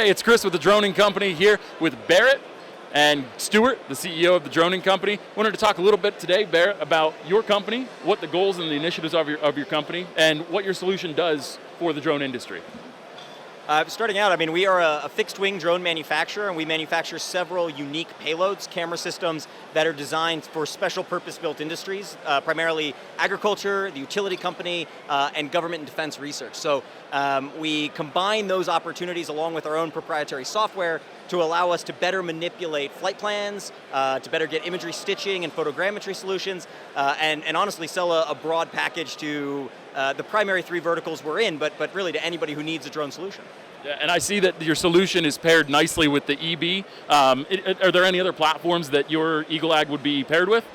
Hey, it's Chris with the Droning Company here with Barrett and Stuart, the CEO of the Droning Company. Wanted to talk a little bit today, Barrett, about your company, what the goals and the initiatives of your company, and what your solution does for the drone industry. Starting out, we are a fixed-wing drone manufacturer, and we manufacture several unique payloads, camera systems that are designed for special purpose-built industries, primarily agriculture, the utility company, and government and defense research. So we combine those opportunities along with our own proprietary software to allow us to better manipulate flight plans, to better get imagery stitching and photogrammetry solutions, and honestly sell a broad package to the primary three verticals we're in, but really to anybody who needs a drone solution. Yeah, and I see that your solution is paired nicely with the EB. Are there any other platforms that your Eagle Ag would be paired with?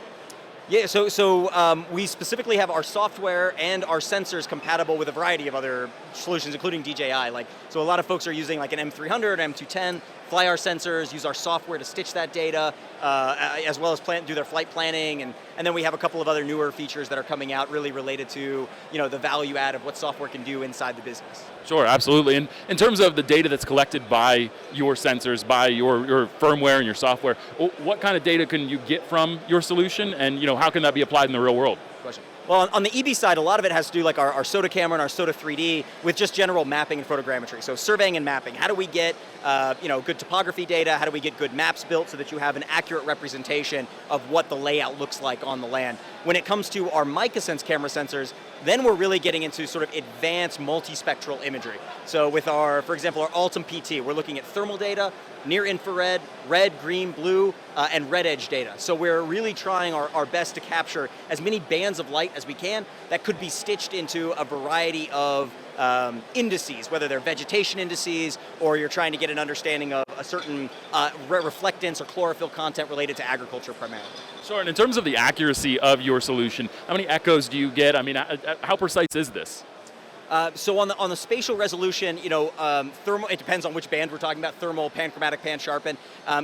Yeah, so we specifically have our software and our sensors compatible with a variety of other solutions, including DJI. So a lot of folks are using like an M300, M210, fly our sensors, use our software to stitch that data, as well as do their flight planning, and then we have a couple of other newer features that are coming out really related to the value add of what software can do inside the business. Sure, absolutely. And in terms of the data that's collected by your sensors, by your firmware and your software, what kind of data can you get from your solution, and how can that be applied in the real world? Question. Well, on the EB side, a lot of it has to do like our SOTA camera and our SOTA 3D with just general mapping and photogrammetry. So surveying and mapping. How do we get good topography data? How do we get good maps built so that you have an accurate representation of what the layout looks like on the land? When it comes to our MicaSense camera sensors, then we're really getting into sort of advanced multispectral imagery. So with for example, our Altum PT, we're looking at thermal data, near infrared, red, green, blue, and red edge data. So we're really trying our best to capture as many bands of light as we can that could be stitched into a variety of indices, whether they're vegetation indices or you're trying to get an understanding of a certain reflectance or chlorophyll content related to agriculture primarily. Sure, and in terms of the accuracy of your solution, how many echoes do you get? How precise is this? So on the spatial resolution, thermal, it depends on which band we're talking about, thermal, panchromatic, pan-sharpen.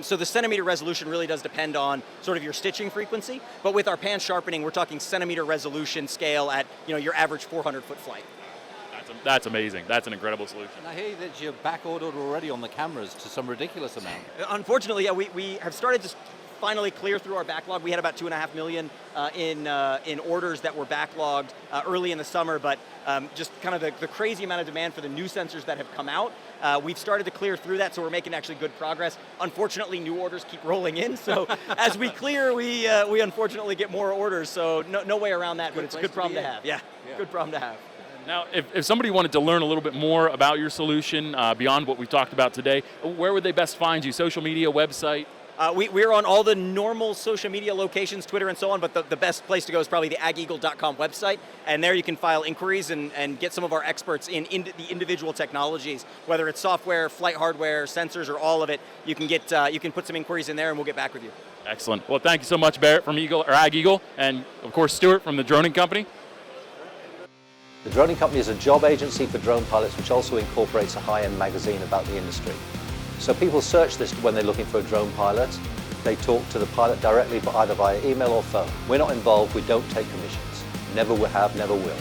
So the centimeter resolution really does depend on sort of your stitching frequency, but with our pan-sharpening, we're talking centimeter resolution scale at your average 400-foot flight. That's amazing. That's an incredible solution. And I hear that you're back-ordered already on the cameras to some ridiculous amount. Unfortunately, yeah, we have started to finally clear through our backlog. We had about 2.5 million in orders that were backlogged early in the summer, but just kind of the crazy amount of demand for the new sensors that have come out, we've started to clear through that, so we're making actually good progress. Unfortunately, new orders keep rolling in, so as we clear, we unfortunately get more orders, so no way around that, but it's a good problem to have. Yeah, good problem to have. Now, if somebody wanted to learn a little bit more about your solution beyond what we've talked about today, where would they best find you? Social media, website? We're on all the normal social media locations, Twitter and so on, but the best place to go is probably the AgEagle.com website, and there you can file inquiries and get some of our experts in the individual technologies, whether it's software, flight hardware, sensors, or all of it. You can put some inquiries in there, and we'll get back with you. Excellent. Well, thank you so much, Barrett from AgEagle, and of course Stuart from the Droning Company. The Droning Company is a job agency for drone pilots which also incorporates a high-end magazine about the industry. So people search this when they're looking for a drone pilot. They talk to the pilot directly, but either via email or phone. We're not involved, we don't take commissions. Never have, never will.